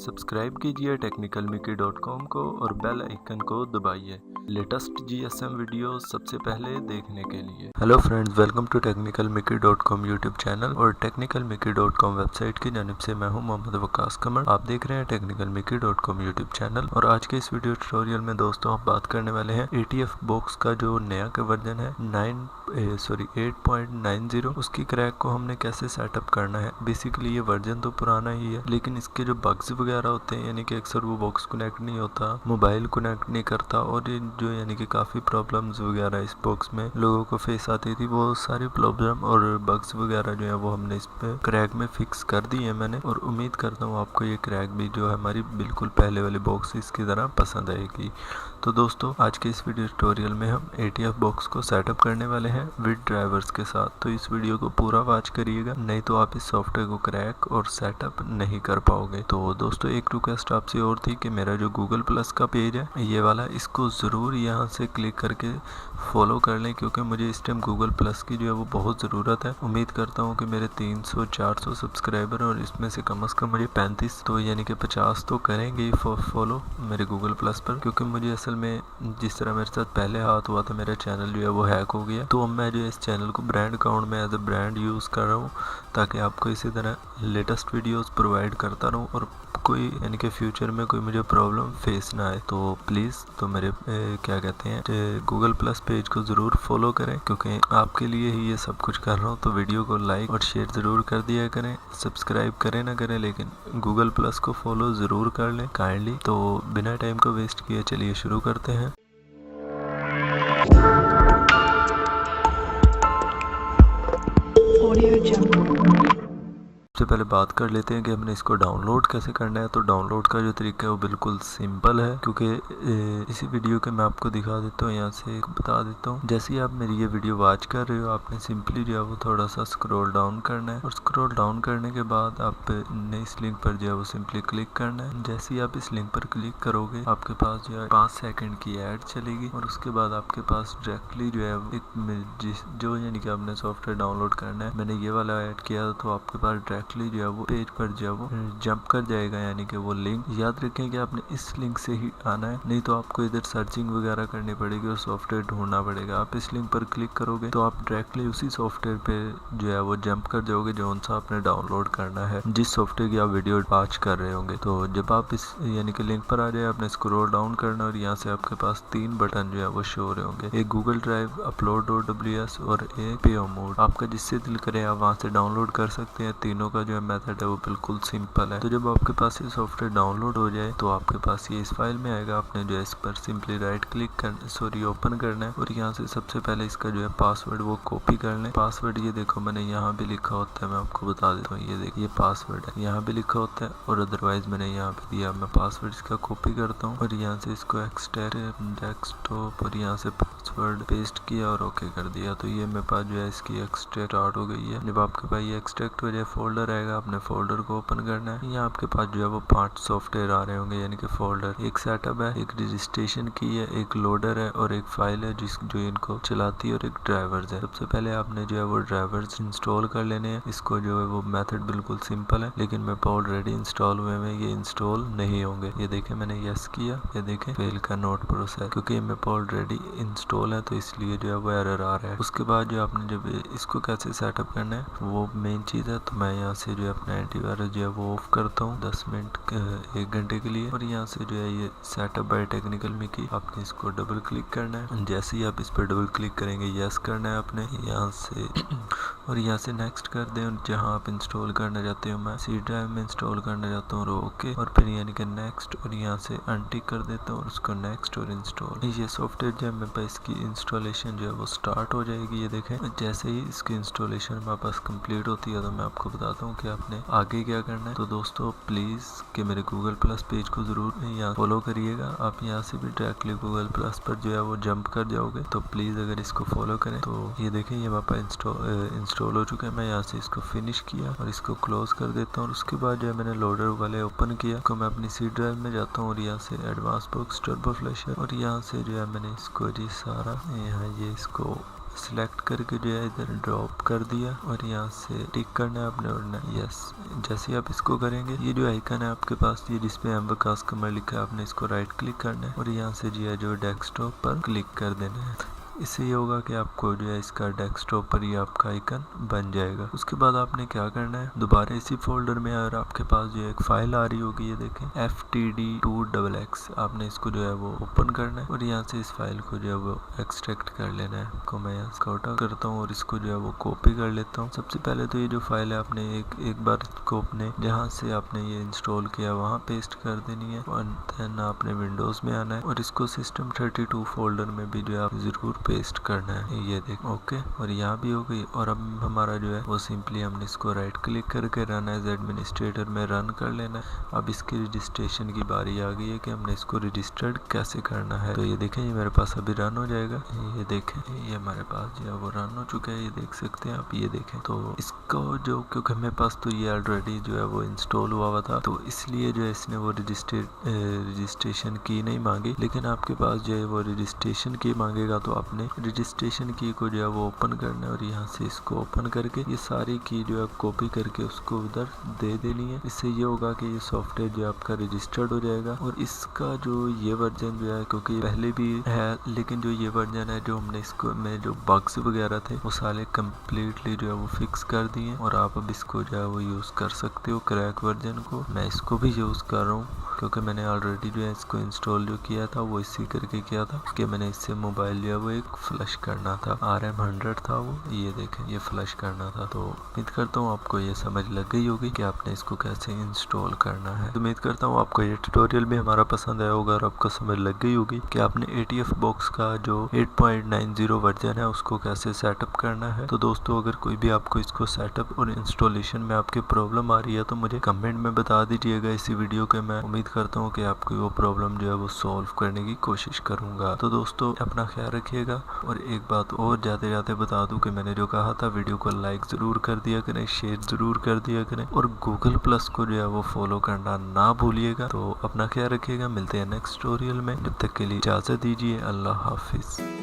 Subscribe कीजिए technicalmickey.com को और बेल आइकन को दबाइए लेटेस्ट जीएसएम वीडियो सबसे पहले देखने के लिए। Hello friends, welcome to technicalmickey.com YouTube channel और technicalmickey.com वेबसाइट की जानिब से मैं हूं मोहम्मद वकास कमर। आप देख रहे हैं technicalmickey.com यूट्यूब चैनल और आज के इस वीडियो ट्यूटोरियल में दोस्तों हम बात करने वाले हैं ATF बॉक्स का जो नया का वर्जन है 8.90 उसकी क्रैक को हमने कैसे सेटअप करना है। बेसिकली ये वर्जन तो पुराना ही है, लेकिन इसके जो बग्स वगैरह होते हैं यानी कि अक्सर वो बॉक्स कनेक्ट नहीं होता, मोबाइल कनेक्ट नहीं करता और ये जो यानी कि काफ़ी प्रॉब्लम्स वगैरह इस बॉक्स में लोगों को फेस आती थी, वो सारी प्रॉब्लम और बग्स वगैरह जो है वो हमने इस पे क्रैक में फिक्स कर दी है मैंने। और उम्मीद करता हूँ आपको ये क्रैक भी जो है हमारी बिल्कुल पहले वाली बॉक्स इसकी तरह पसंद आएगी। तो दोस्तों आज के इस वीडियो ट्यूटोरियल में हम ATF बॉक्स को सेटअप करने वाले हैं विद ड्राइवर्स के साथ। तो इस वीडियो को पूरा वॉच करिएगा, नहीं तो आप इस सॉफ्टवेयर को क्रैक और सेटअप नहीं कर पाओगे। तो दोस्तों एक रिक्वेस्ट आपसे और थी कि मेरा जो गूगल प्लस का पेज है ये वाला, इसको ज़रूर यहाँ से क्लिक करके फॉलो कर लें, क्योंकि मुझे इस टाइम गूगल प्लस की जो है वो बहुत ज़रूरत है। उम्मीद करता हूँ कि मेरे 300-400 सब्सक्राइबर और इसमें से कम मुझे 35 तो यानी कि 50 तो करेंगे ही फॉलो मेरे गूगल प्लस पर, क्योंकि मुझे असल में जिस तरह मेरे साथ पहले हाथ हुआ था, मेरा चैनल जो है वो हैक हो गया। तो अब मैं जो इस चैनल को ब्रांड अकाउंट में एज ए ब्रांड यूज़ कर रहा हूँ, ताकि आपको इसी तरह लेटेस्ट वीडियोस प्रोवाइड करता रहूँ और कोई यानी कि फ्यूचर में कोई मुझे प्रॉब्लम फेस ना आए। तो प्लीज़ तो मेरे क्या कहते हैं गूगल प्लस पेज को ज़रूर फॉलो करें, क्योंकि आपके लिए ही ये सब कुछ कर रहा हूँ। तो वीडियो को लाइक और शेयर ज़रूर कर दिया करें, सब्सक्राइब करें ना करें, लेकिन गूगल प्लस को फॉलो ज़रूर कर लें काइंडली। तो बिना टाइम को वेस्ट किए चलिए शुरू करते हैं। सबसे पहले बात कर लेते हैं कि हमने इसको डाउनलोड कैसे करना है। तो डाउनलोड का जो तरीका है वो बिल्कुल सिंपल है, क्योंकि इसी वीडियो के मैं आपको दिखा देता हूँ, यहाँ से बता देता हूँ। जैसे ही आप मेरी ये वीडियो वॉच कर रहे हो, आपने सिंपली जो है वो थोड़ा सा स्क्रॉल डाउन करना है और स्क्रॉल डाउन करने के बाद आपने इस लिंक पर जो है वो सिंपली क्लिक करना है। जैसे ही आप इस लिंक पर क्लिक करोगे, आपके पास जो है 5 सेकेंड की ऐड चलेगी और उसके बाद आपके पास डायरेक्टली जो है एक जो यानी कि आपने सॉफ्टवेयर डाउनलोड करना है, मैंने ये वाला ऐड किया तो आपके पास डायरेक्टली जो है वो पेज पर जो है वो जंप कर जाएगा, यानी कि वो लिंक। याद रखें कि आपने इस लिंक से ही आना है, नहीं तो आपको इधर सर्चिंग वगैरह करनी पड़ेगी और सॉफ्टवेयर ढूंढना पड़ेगा। आप इस लिंक पर क्लिक करोगे तो आप डायरेक्टली उसी सॉफ्टवेयर पे जो है वो जंप कर जाओगे जो सा आपने डाउनलोड करना है, जिस सॉफ्टवेयर की आप वीडियो वॉच कर रहे होंगे। तो जब आप इस यानी कि लिंक पर आ जाए, आपने स्क्रॉल डाउन करना और यहाँ से आपके पास 3 बटन जो है वो शो हो रहे होंगे, एक गूगल ड्राइव, upload.ws और एक पेओ मोड। आपका जिससे दिल करे आप वहाँ से डाउनलोड कर सकते हैं। तीनों का जो है मेथड है वो बिल्कुल सिंपल है। तो जब आपके पास ये सॉफ्टवेयर डाउनलोड हो जाए तो आपके पास ये इस फाइल में आएगा। आपने जो है इस पर सिंपली राइट क्लिक कर ओपन करना है और यहाँ से सबसे पहले इसका जो है पासवर्ड वो कॉपी कर लें। पासवर्ड ये देखो मैंने यहाँ भी लिखा होता है, मैं आपको बता देता हूँ। ये देखिए पासवर्ड है, यहाँ भी लिखा होता है और अदरवाइज मैंने यहाँ पे दिया। मैं पासवर्ड इसका कॉपी करता हूँ और यहाँ से इसको एक्सट्रैक्ट डेस्कटॉप और यहाँ से पासवर्ड पेस्ट किया और ओके कर दिया। तो ये मेरे पास जो है इसकी एक्सट्रैक्ट आउट हो गई है। जब आपके पास ये एक्सट्रैक्ट हो जाए, फोल्डर आएगा, अपने फोल्डर को ओपन करना है। यहाँ आपके पास जो है वो 5 सॉफ्टवेयर आ रहे होंगे, यानी कि फोल्डर। एक सेटअप है, एक रजिस्ट्रेशन की है, एक लोडर है और एक फाइल है जो इनको चलाती है और एक ड्राइवर्स है। सबसे पहले आपने जो है वो ड्राइवर्स इंस्टॉल कर लेने हैं। इसको जो है वो मेथड बिल्कुल सिंपल है, लेकिन मेरे पास ऑलरेडी इंस्टॉल हुए में ये इंस्टॉल नहीं होंगे। ये देखें मैंने यस किया, ये देखें फेल का नोट प्रोसेस, क्योंकि मेरे पास ऑलरेडी इंस्टॉल है तो इसलिए जो है वो एरर आ रहा है। उसके बाद जो आपने जब इसको कैसे सेटअप करना है वो मेन चीज़ है। तो मैं यहाँ से जो है अपना एंटीवायरस जो है वो ऑफ करता हूँ 10 मिनट 1 घंटे के लिए। और यहाँ से जो है ये सेटअप बाय टेक्निकल मिकी, आपने इसको डबल क्लिक करना है। जैसे ही आप इस पर डबल क्लिक करेंगे यस करना है आपने यहाँ से और यहाँ से नेक्स्ट कर दें। और जहाँ आप इंस्टॉल करना चाहते हो, मैं सी ड्राइव में इंस्टॉल करना चाहता हूँ, ओके, और फिर यानी कि नेक्स्ट और यहाँ से अनटिक कर देता हूँ और उसको नेक्स्ट और इंस्टॉल। ये सॉफ्टवेयर जो है मेरे पास इसकी इंस्टॉलेशन जो है वो स्टार्ट हो जाएगी। ये देखें जैसे ही इसकी इंस्टॉलेशन मेरे पास कंप्लीट होती है तो मैं आपको बताता हूँ कि आपने आगे क्या करना है। तो दोस्तों प्लीज़ कि मेरे गूगल प्लस पेज को ज़रूर यहाँ फॉलो करिएगा। आप यहाँ से भी डायरेक्टली गूगल प्लस पर जो है वो जंप कर जाओगे, तो प्लीज़ अगर इसको फॉलो करें। तो ये देखें ये मेरे पास इंस्टॉल हो चुका है। मैं यहाँ से इसको फिनिश किया और इसको क्लोज कर देता हूँ। और उसके बाद जो है मैंने लोडर वाले ओपन किया, तो मैं अपनी सी ड्राइव में जाता हूँ और यहाँ से एडवांस बॉक्स टर्बो फ्लैशर और यहाँ से जो है मैंने इसको जी सारा यहाँ ये इसको सिलेक्ट करके जो है इधर ड्रॉप कर दिया और यहाँ से टिक करना है आपने और यस। जैसे आप इसको करेंगे ये जो आइकन है आपके पास ये जिसपे एम्बकास कमर लिखा है आपने इसको राइट क्लिक करना है और यहाँ से जो है जो डेस्कटॉप पर क्लिक कर देना है। इससे ये होगा कि आपको जो है इसका डेस्कटॉप पर ही आपका आइकन बन जाएगा। उसके बाद आपने क्या करना है, दोबारा इसी फोल्डर में अगर आपके पास जो एक फाइल आ रही होगी ये देखें FTD2XX, आपने इसको जो है वो ओपन करना है और यहाँ से इस फाइल को जो है वो एक्सट्रैक्ट कर लेना है। आपको मैं यहाँ स्कॉट आउट करता हूँ और इसको जो है वो कॉपी कर लेता हूँ। सबसे पहले तो ये जो फाइल है आपने एक बार इसको अपने जहाँ से आपने ये इंस्टॉल किया वहाँ पेस्ट कर देनी है और देन आपने विंडोज में आना है और इसको System32 फोल्डर में भी जो है आप जरूर पेस्ट करना है। ये देख ओके और यहाँ भी हो गई। और अब हमारा जो है वो सिंपली हमने इसको राइट क्लिक करके रन एज एडमिनिस्ट्रेटर में रन कर लेना है। अब इसकी रजिस्ट्रेशन की बारी आ गई है कि हमने इसको रजिस्टर्ड कैसे करना है। तो ये देखें ये मेरे पास अभी रन हो जाएगा। ये देखें ये हमारे पास जो है वो रन हो चुका है, ये देख सकते हैं आप। ये देखें तो इसका जो क्योंकि मेरे पास तो ये ऑलरेडी जो है वो इंस्टॉल हुआ था तो इसलिए जो है इसने वो रजिस्ट्रेशन की नहीं मांगी, लेकिन आपके पास जो है वो रजिस्ट्रेशन की मांगेगा तो आपने रजिस्ट्रेशन की को जो है वो ओपन करना है और यहाँ से इसको ओपन करके ये सारी की जो है कॉपी करके उसको उधर दे देनी है। इससे ये होगा कि ये सॉफ्टवेयर जो है आपका रजिस्टर्ड हो जाएगा। और इसका जो ये वर्जन जो है क्योंकि पहले भी है लेकिन जो ये वर्जन है जो हमने इसको में जो बग्स वगैरह थे वो सारे कम्प्लीटली जो है वो फिक्स कर दिए और आप अब इसको जो है वो यूज़ कर सकते हो क्रैक वर्जन को। मैं इसको भी यूज़ कर रहा हूँ क्योंकि मैंने ऑलरेडी जो है इसको इंस्टॉल जो किया था वो इसी करके किया था कि मैंने इससे मोबाइल जो है वो एक फ्लश करना था, RM100 था वो। ये देखें ये फ्लश करना था। तो उम्मीद करता हूँ आपको ये समझ लग गई होगी कि आपने इसको कैसे इंस्टॉल करना है। तो उम्मीद करता हूँ आपको ये ट्यूटोरियल भी हमारा पसंद आया होगा और आपको समझ लग गई होगी कि आपने ATF बॉक्स का जो 8.90 वर्जन है उसको कैसे सेटअप करना है। तो दोस्तों अगर कोई भी आपको इसको सेटअप और इंस्टॉलेशन में आपकी प्रॉब्लम आ रही है तो मुझे कमेंट में बता दीजिएगा इसी वीडियो के। मैं उम्मीद करता हूँ कि आपकी वो प्रॉब्लम जो है वो सॉल्व करने की कोशिश करूँगा। तो दोस्तों अपना ख्याल रखिएगा। और एक बात और जाते जाते बता दूं कि मैंने जो कहा था वीडियो को लाइक ज़रूर कर दिया करें, शेयर ज़रूर कर दिया करें और गूगल प्लस को जो है वो फॉलो करना ना भूलिएगा। तो अपना ख्याल रखिएगा, मिलते हैं नेक्स्ट ट्यूटोरियल में। जब तक के लिए इजाज़त दीजिए, अल्लाह हाफिज़।